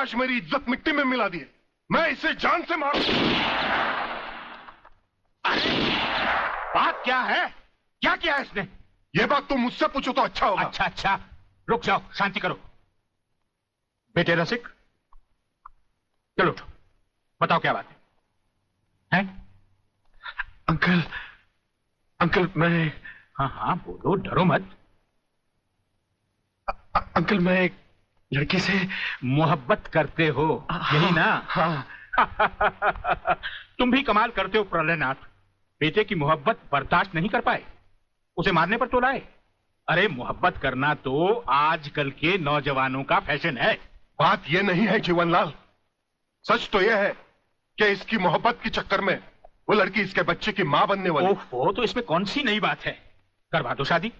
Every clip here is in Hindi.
आज मेरी इज्जत मिट्टी में मिला दी है। मैं इसे जान से मारू। बात क्या है? क्या किया इसने? ये बात तुम मुझसे पूछो तो अच्छा होगा। अच्छा अच्छा, रुक जाओ, शांति करो। बेटे रसिक, चलो उठो, बताओ क्या बात है? अंकल, अंकल मैं... हाँ हाँ बोलो, डरो मत। अंकल मैं एक लड़की से मोहब्बत करते हो, यही ना? हाँ। तुम भी कमाल करते हो प्रलयनाथ। बेटे की मोहब्बत बर्दाश्त नहीं कर पाए, उसे मारने पर तो लाए। अरे मोहब्बत करना तो आजकल के नौजवानों का फैशन है। बात यह नहीं है जीवनलाल, सच तो यह है कि इसकी मोहब्बत के चक्कर में वो लड़की इसके बच्चे की मां बनने वाली। ओहो, तो इसमें कौन सी नई बात है? करवा दो शादी,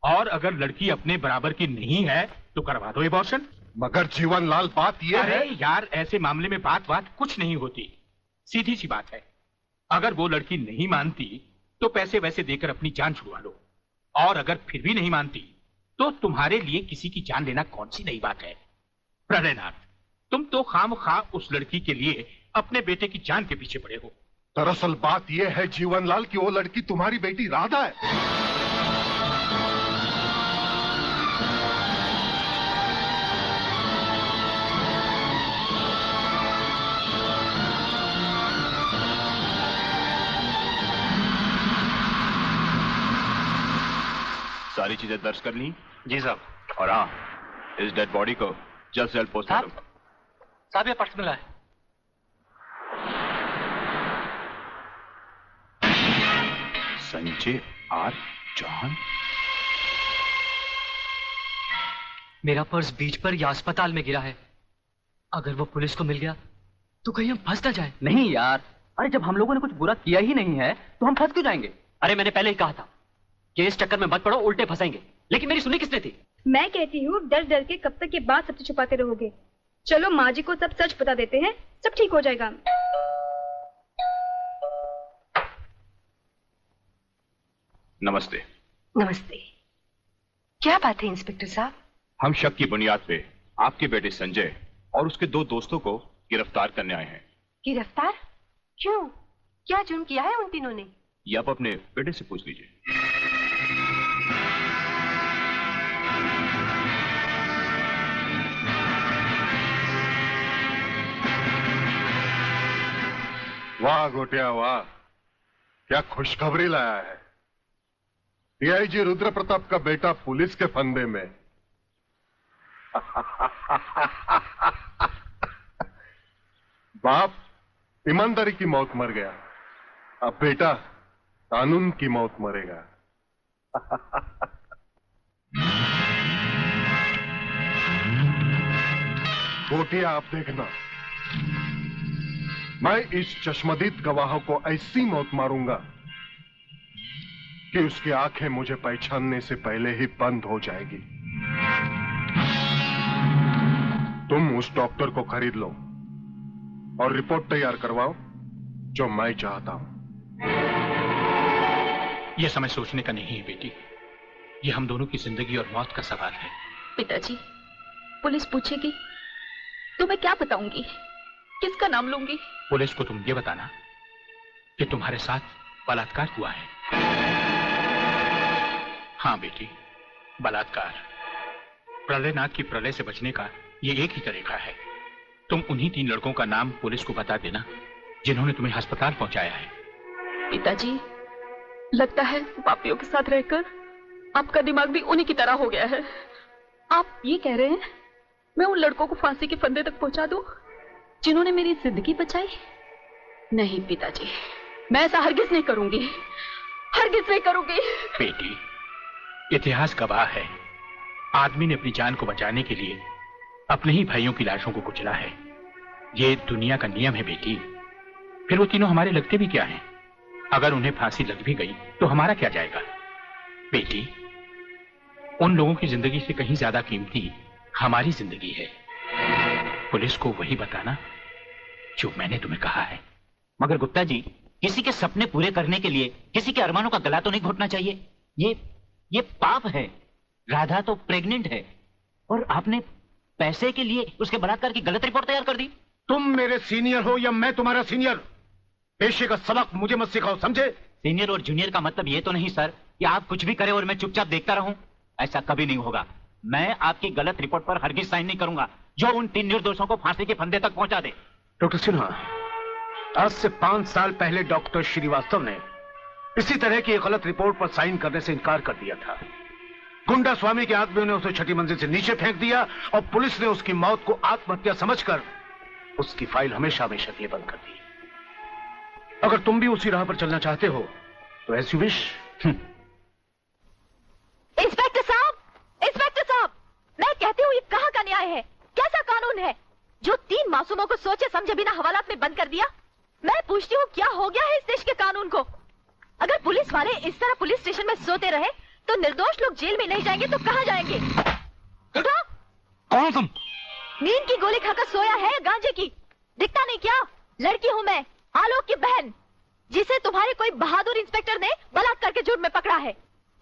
और अगर लड़की अपने बराबर की नहीं है तो करवा दो एबॉर्शन। मगर जीवनलाल बात यह है... अरे यार, ऐसे मामले में बात कुछ नहीं होती, सीधी सी बात है। अगर वो लड़की नहीं मानती तो पैसे वैसे देकर अपनी जान छुड़वा लो, और अगर फिर भी नहीं मानती तो तुम्हारे लिए किसी की जान लेना कौन सी नई बात है? प्रलयनाथ, तुम तो खामखा उस लड़की के लिए अपने बेटे की जान के पीछे पड़े हो। दरअसल बात यह है जीवनलाल कि वो लड़की तुम्हारी बेटी राधा है। सारी चीजें दर्ज कर ली? जी साहब। और हाँ, इस डेड बॉडी को जल्द से जल्द पोस्टमार्टम। साहब ये पर्स मिला है। संजय आर चौहान। मेरा पर्स बीच पर या अस्पताल में गिरा है। अगर वो पुलिस को मिल गया तो कहीं हम फंस ना जाए। नहीं यार, अरे जब हम लोगों ने कुछ बुरा किया ही नहीं है तो हम फंस क्यों जाएंगे? अरे मैंने पहले ही कहा था कि इस चक्कर में मत पड़ो, उल्टे फंसेंगे। लेकिन मेरी सुनी किसने थी? मैं कहती हूँ डर डर के कब तक ये बात सबसे छुपाते रहोगे। चलो माँ जी को सब सच बता देते हैं, सब ठीक हो जाएगा। नमस्ते। नमस्ते। क्या बात है इंस्पेक्टर साहब? हम शक की बुनियाद पे आपके बेटे संजय और उसके 2 दोस्तों को गिरफ्तार करने आए हैं। गिरफ्तार? क्यों? क्या जुर्म किया है उन तीनों ने? ये आप अपने बेटे से पूछ लीजिए। वाह गोटिया वाह, क्या खुशखबरी लाया है। डीआईजी रुद्र प्रताप का बेटा पुलिस के फंदे में। बाप ईमानदारी की मौत मर गया, अब बेटा कानून की मौत मरेगा। गोटिया आप देखना, मैं इस चश्मदीद गवाह को ऐसी मौत मारूंगा कि उसकी आंखें मुझे पहचानने से पहले ही बंद हो जाएगी। तुम उस डॉक्टर को खरीद लो और रिपोर्ट तैयार करवाओ जो मैं चाहता हूं। यह समय सोचने का नहीं है बेटी, यह हम दोनों की जिंदगी और मौत का सवाल है। पिताजी, पुलिस पूछेगी तो मैं क्या बताऊंगी? किसका नाम लूंगी? पुलिस को तुम ये बताना कि तुम्हारे साथ बलात्कार हुआ है। हाँ बेटी, बलात्कार। प्रलयनाथ की प्रलय से बचने का ये एक ही तरीका है। तुम उन्हीं 3 लड़कों का नाम पुलिस को बता देना जिन्होंने तुम्हें अस्पताल पहुंचाया है। पिताजी, लगता है पापियों के साथ रहकर आपका दिमाग भी उन्हीं की तरह हो गया है। आप ये कह रहे हैं मैं उन लड़कों को फांसी के फंदे तक पहुंचा दूं जिन्होंने मेरी जिंदगी बचाई? नहीं पिताजी, मैं ऐसा हरगिज नहीं करूंगी, हरगिज नहीं करूंगी। बेटी, इतिहास गवाह है, आदमी ने अपनी जान को बचाने के लिए अपने ही भाइयों की लाशों को कुचला है। ये दुनिया का नियम है बेटी। फिर वो तीनों हमारे लगते भी क्या हैं? अगर उन्हें फांसी लग भी गई तो हमारा क्या जाएगा? बेटी, उन लोगों की जिंदगी से कहीं ज्यादा कीमती हमारी जिंदगी है। पुलिस को वही बताना जो मैंने तुम्हें कहा है। मगर गुप्ता जी, किसी के सपने पूरे करने के लिए किसी के अरमानों का गला तो नहीं घोटना चाहिए। ये पाप है। राधा तो प्रेग्नेंट है और आपने पैसे के लिए उसके बलात्कार की गलत रिपोर्ट तैयार कर दी। तुम मेरे सीनियर हो या मैं तुम्हारा सीनियर, पेशे का सबक मुझे मत सिखाओ, समझे? सीनियर और जूनियर का मतलब ये तो नहीं सर कि आप कुछ भी करें और मैं चुपचाप देखता रहूं। ऐसा कभी नहीं होगा। मैं आपकी गलत रिपोर्ट पर हरगिज साइन नहीं करूंगा जो उन 3 निर्दोषों को फांसी के फंदे तक पहुंचा दे। डॉक्टर सिन्हा, आज से 5 साल पहले डॉक्टर श्रीवास्तव ने इसी तरह की एक गलत रिपोर्ट पर साइन करने से इनकार कर दिया था। गुंडा स्वामी के आदमियों ने उसे छठी मंजिल से नीचे फेंक दिया और पुलिस ने उसकी मौत को आत्महत्या समझकर उसकी फाइल हमेशा हमेशा के लिए बंद कर दी। अगर तुम भी उसी राह पर चलना चाहते हो तो एज यू विश। इंस्पेक्टर साहब, इंस्पेक्टर साहब, मैं कहती हूँ ये कहाँ का न्याय है? कैसा कानून है जो 3 मासूमों को सोचे समझे बिना हवालात में बंद कर दिया? मैं पूछती हूँ क्या हो गया है इस देश के कानून को? अगर पुलिस वाले इस तरह पुलिस स्टेशन में सोते रहे तो निर्दोष लोग जेल में नहीं जाएंगे तो कहाँ जाएंगे? उठो। कौन तुम? नींद की गोली खाकर सोया है गांजे की? दिखता नहीं क्या? लड़की हूँ मैं, आलोक की बहन, जिसे तुम्हारे कोई बहादुर इंस्पेक्टर ने बलात्कार के जुर्म में पकड़ा है।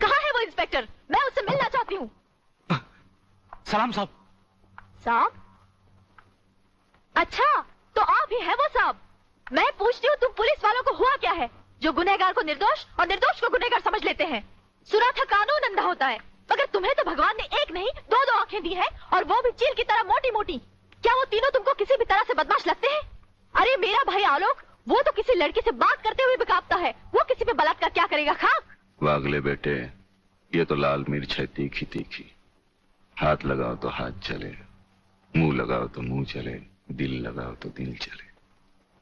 कहाँ है वो इंस्पेक्टर? मैं उससे मिलना चाहती हूँ। सलाम साहब। साहब? अच्छा, तो आप ही है वो साहब? मैं पूछती हूँ तुम पुलिस वालों को हुआ क्या है जो गुनहगार को निर्दोष और निर्दोष को गुनहगार समझ लेते हैं? सुना था कानून अंधा होता है, मगर तुम्हें तो भगवान ने एक नहीं 2 आंखें दी है, और वो भी चील की तरह मोटी मोटी। क्या वो तीनों तुमको किसी भी तरह से बदमाश लगते हैं? अरे मेरा भाई आलोक, वो तो किसी लड़की से बात करते हुए भी कांपता है, वो किसी पे बलात्कार क्या करेगा? खाक। वागले बेटे, ये तो लाल मिर्च है तीखी तीखी। हाथ लगाओ तो हाथ चले, मुंह लगाओ तो मुंह चले, दिल लगाओ तो दिल चले।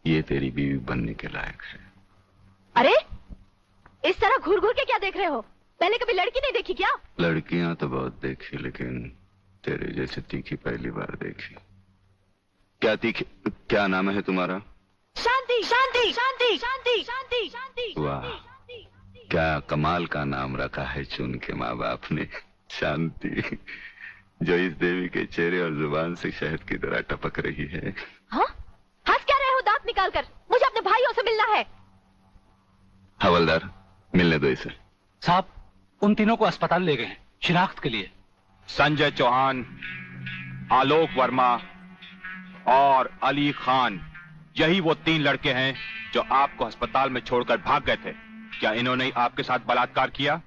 ये तेरी बीवी बनने के लायक है। अरे इस तरह घूर घूर के क्या देख रहे हो? पहले कभी लड़की नहीं देखी क्या? लड़कियां तो बहुत देखी, लेकिन तेरे जैसे तीखी पहली बार देखी। क्या तीखी? क्या नाम है तुम्हारा? शांति शांति शांति शांति शांति शांति। वाह, क्या कमाल का नाम रखा है चुन के माँ बाप ने, शांति, जो इस देवी के चेहरे और जुबान से शहद की तरह टपक रही है। हाँ? हंस क्या रहे हो दांत निकाल कर? मुझे अपने भाइयों से मिलना है। हवलदार, मिलने दो इसे। साहब, उन तीनों को अस्पताल ले गए हैं शिनाख्त के लिए। संजय चौहान, आलोक वर्मा और अली खान, यही वो 3 लड़के हैं जो आपको अस्पताल में छोड़कर भाग गए थे। क्या इन्होंने ही आपके साथ बलात्कार किया?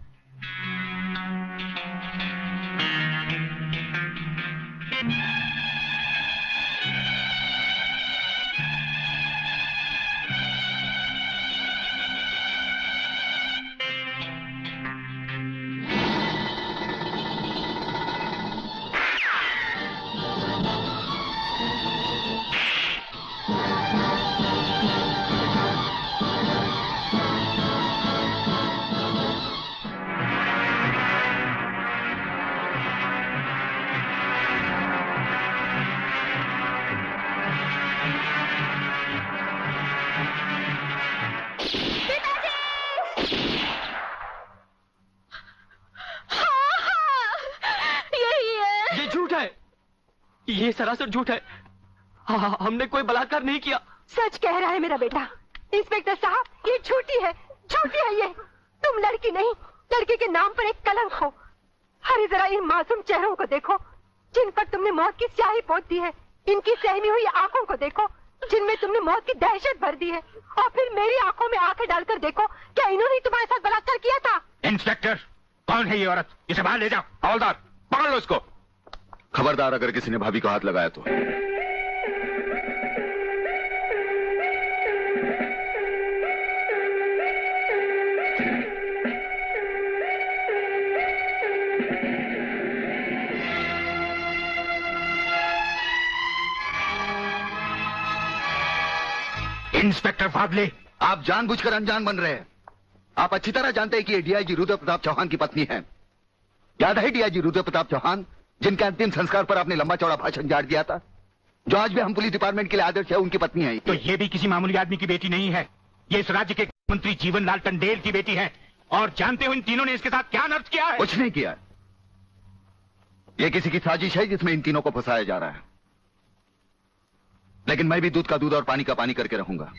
ये सरासर झूठ है। हमने कोई बलात्कार नहीं किया। सच कह रहा है मेरा बेटा। इंस्पेक्टर साहब, ये झूठी है, झूठी है ये। तुम लड़की नहीं, लड़की के नाम पर एक कलंक हो। अरे जरा इन मासूम चेहरों को देखो जिन पर तुमने मौत की स्याही पोत दी है। इनकी सहमी हुई आंखों को देखो जिनमें तुमने मौत की दहशत भर दी है। और फिर मेरी आंखों में आंखें डालकर देखो, क्या इन्होंने तुम्हारे साथ बलात्कार किया था? इंस्पेक्टर, कौन है ये औरत? इसे बाहर ले जाओ। हवलदार, पकड़ लो इसको। खबरदार, अगर किसी ने भाभी को हाथ लगाया तो। इंस्पेक्टर फागले, आप जानबूझकर अनजान बन रहे हैं। आप अच्छी तरह जानते हैं कि ये डीआईजी रुद्र प्रताप चौहान की पत्नी है। याद है डीआईजी रुद्र प्रताप चौहान, जिनके अंतिम संस्कार पर आपने लंबा चौड़ा भाषण झाड़ दिया था, जो आज भी हम पुलिस डिपार्टमेंट के लिए आदर्श है, उनकी पत्नी है। तो ये भी किसी मामूली आदमी की बेटी नहीं है। ये इस राज्य के मंत्री जीवन लाल टंडेल की बेटी है। और जानते हो इन तीनों ने इसके साथ क्या नर्च किया है? कुछ नहीं किया। ये किसी की साजिश है जिसमें इन तीनों को फंसाया जा रहा है। लेकिन मैं भी दूध का दूध और पानी का पानी करके रहूंगा।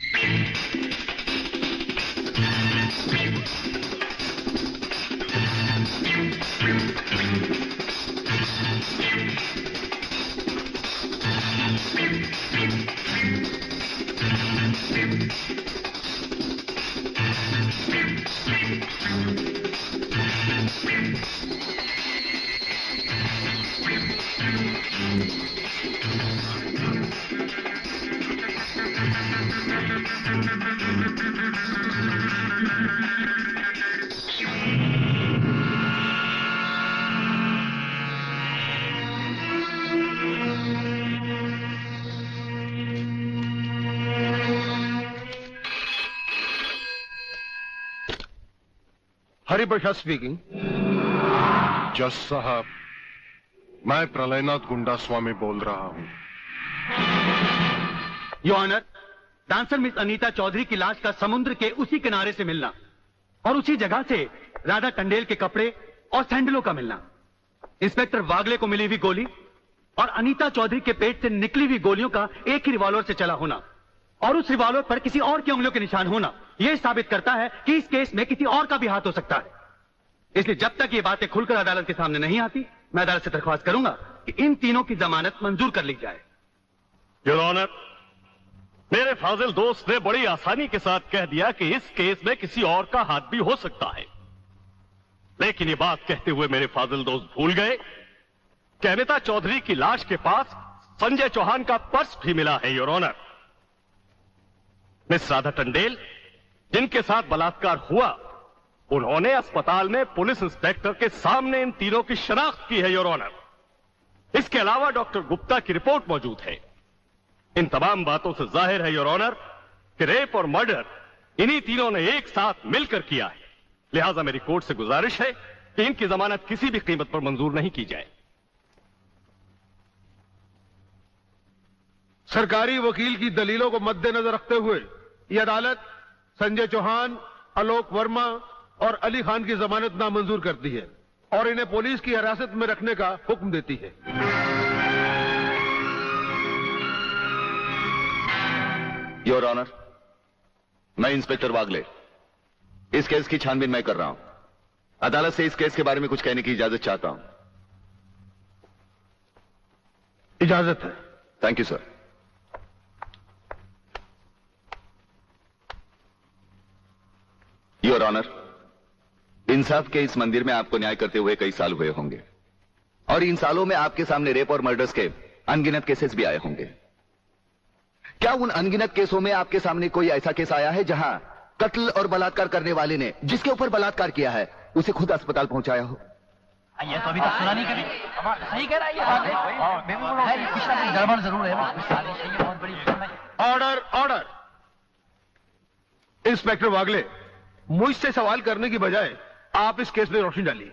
हरिप्रसाद स्पीकिंग। जज साहब, मैं प्रलयनाथ गुंडा स्वामी बोल रहा हूं। Your honour, dancer miss Anita Chaudhary की लाश का समुद्र के उसी किनारे से मिलना और उसी जगह से राधा टंडेल के कपड़े और सैंडलों का मिलना, इंस्पेक्टर वागले को मिली हुई गोली और अनीता चौधरी के पेट से निकली हुई गोलियों का एक ही रिवॉल्वर से चला होना और उस रिवॉल्वर पर किसी और की उंगलियों के निशान होना, यह साबित करता है कि इस केस में किसी और का भी हाथ हो सकता है। इसलिए जब तक ये बातें खुलकर अदालत के सामने नहीं आती, मैं अदालत से दरख्वास्त करूंगा कि इन तीनों की जमानत मंजूर कर ली जाए। योर ऑनर, मेरे फाजिल दोस्त ने बड़ी आसानी के साथ कह दिया कि इस केस में किसी और का हाथ भी हो सकता है, लेकिन ये बात कहते हुए मेरे फाजिल दोस्त भूल गए कि अनीता चौधरी की लाश के पास संजय चौहान का पर्स भी मिला है। Your honour, miss Radha Tandel जिनके साथ बलात्कार हुआ, उन्होंने अस्पताल में पुलिस इंस्पेक्टर के सामने इन तीनों की शनाख्त की है। योर ऑनर, इसके अलावा डॉक्टर गुप्ता की रिपोर्ट मौजूद है। इन तमाम बातों से जाहिर है योर ऑनर कि रेप और मर्डर इन्हीं तीनों ने एक साथ मिलकर किया है। लिहाजा मेरी कोर्ट से गुजारिश है कि इनकी जमानत किसी भी कीमत पर मंजूर नहीं की जाए। सरकारी वकील की दलीलों को मद्देनजर रखते हुए यह अदालत संजय चौहान, आलोक वर्मा और अली खान की जमानत नामंजूर करती है और इन्हें पुलिस की हिरासत में रखने का हुक्म देती है। योर ऑनर, मैं इंस्पेक्टर वागले इस केस की छानबीन मैं कर रहा हूं। अदालत से इस केस के बारे में कुछ कहने की इजाजत चाहता हूं। इजाजत है। Thank you sir. Your honour, इंसाफ के इस मंदिर में आपको न्याय करते हुए कई साल हुए होंगे और इन सालों में आपके सामने रेप और मर्डर्स के अनगिनत केसेस भी आए होंगे। क्या उन अनगिनत केसों में आपके सामने कोई ऐसा केस आया है जहां कत्ल और बलात्कार करने वाले ने जिसके ऊपर बलात्कार किया है उसे खुद अस्पताल पहुंचाया हो? ये तो अभी तक सुना नहीं कभी। सही कह रहा है ये, कुछ ना गड़बड़ जरूर है। बहुत बड़ी ऑर्डर, ऑर्डर। इंस्पेक्टर वागले, मुझसे सवाल करने की बजाय आप इस केस में रोशनी डालिए।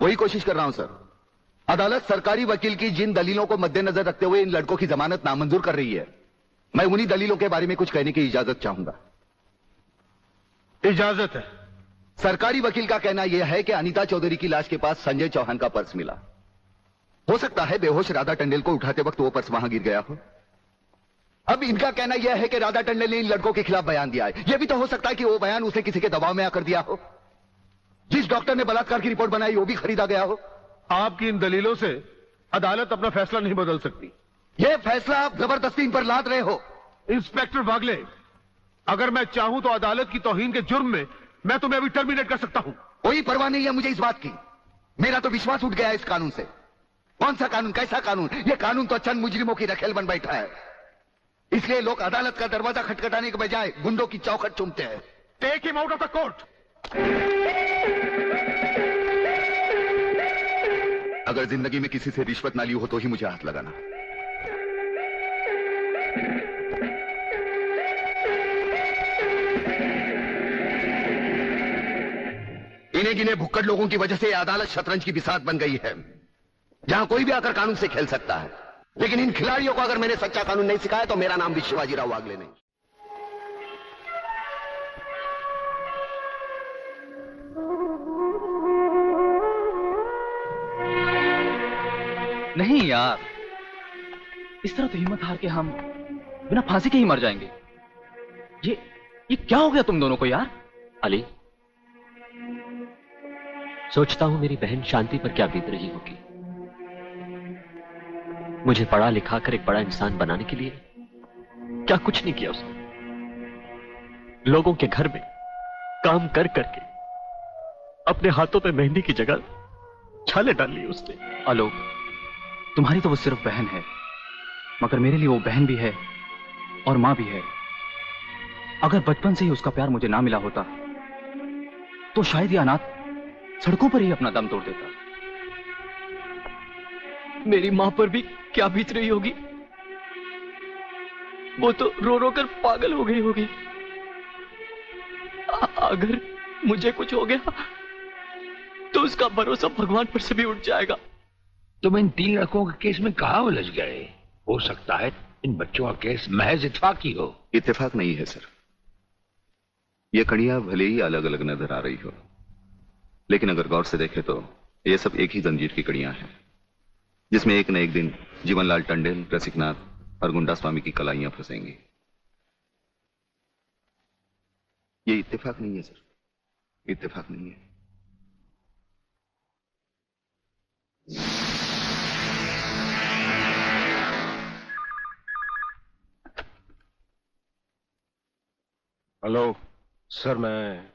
वही कोशिश कर रहा हूं सर। अदालत सरकारी वकील की जिन दलीलों को मद्देनजर रखते हुए इन लड़कों की जमानत नामंजूर कर रही है, मैं उन्हीं दलीलों के बारे में कुछ कहने की इजाजत चाहूंगा। इजाजत है। सरकारी वकील का कहना यह है कि अनीता चौधरी की लाश के पास संजय चौहान का पर्स मिला। हो सकता है बेहोश राधा टंडेल को उठाते वक्त वो पर्स वहां गिर गया हो। अब इनका कहना यह है कि राधा टंडेल ने इन लड़कों के खिलाफ बयान दिया है। यह भी तो हो सकता है कि वो बयान उसे किसी के दबाव में आकर दिया हो। जिस डॉक्टर ने बलात्कार की रिपोर्ट बनाई वो भी खरीदा गया हो। आपकी इन दलीलों से अदालत अपना फैसला नहीं बदल सकती। यह फैसला आप जबरदस्ती इन पर लाद रहे हो। इंस्पेक्टर वागले, अगर मैं चाहूं तो अदालत की तौहीन के जुर्म में मैं तुम्हें अभी टर्मिनेट कर सकता हूं। कोई परवाह नहीं है मुझे इस बात की। मेरा तो विश्वास उठ गया है इस कानून से। कौन सा कानून, कैसा कानून? यह कानून तो चंद मुजरिमों की रखेल बन बैठा है। इसलिए लोग अदालत का दरवाजा खटखटाने के बजाय गुंडों की चौखट चूमते हैं। Take him out of the court. अगर जिंदगी में किसी से रिश्वत ना ली हो तो ही मुझे हाथ लगाना। इन्हें गिने भुक्कड़ लोगों की वजह से अदालत शतरंज की बिसात बन गई है, जहां कोई भी आकर कानून से खेल सकता है। लेकिन इन खिलाड़ियों को अगर मैंने सच्चा कानून नहीं सिखाया तो मेरा नाम भी शिवाजीराव वागले नहीं। नहीं यार, इस तरह तो हिम्मत हार के हम बिना फांसी के ही मर जाएंगे। ये क्या हो गया तुम दोनों को यार? अली, सोचता हूं मेरी बहन शांति पर क्या बीत रही होगी। मुझे पढ़ा लिखा कर एक बड़ा इंसान बनाने के लिए क्या कुछ नहीं किया उसने? लोगों के घर में काम कर करके अपने हाथों पे मेहंदी की जगह छाले डाल ली उसने। आलोक, तुम्हारी तो वो सिर्फ बहन है, मगर मेरे लिए वो बहन भी है और मां भी है। अगर बचपन से ही उसका प्यार मुझे ना मिला होता तो शायद ये अनाथ सड़कों पर ही अपना दम तोड़ देता। मेरी मां पर भी क्या बीत रही होगी? वो तो रो रो कर पागल हो गई होगी। अगर मुझे कुछ हो गया तो उसका भरोसा भगवान पर से भी उठ जाएगा। तुम इन 3 लड़कों के केस में कहां उलझ गए? हो सकता है इन बच्चों का केस महज इत्तेफाकी हो। इत्तेफाक नहीं है सर। ये कड़ियां भले ही अलग अलग नजर आ रही हो, लेकिन अगर गौर से देखें तो ये सब एक ही जंजीर की कड़ियां हैं, जिसमें एक न एक दिन जीवनलाल टंडेल, रसिकनाथ और गुंडा स्वामी की कलाइयां फंसेंगी। ये इत्तेफाक नहीं है सर, इत्तेफाक नहीं है। हेलो सर, मैं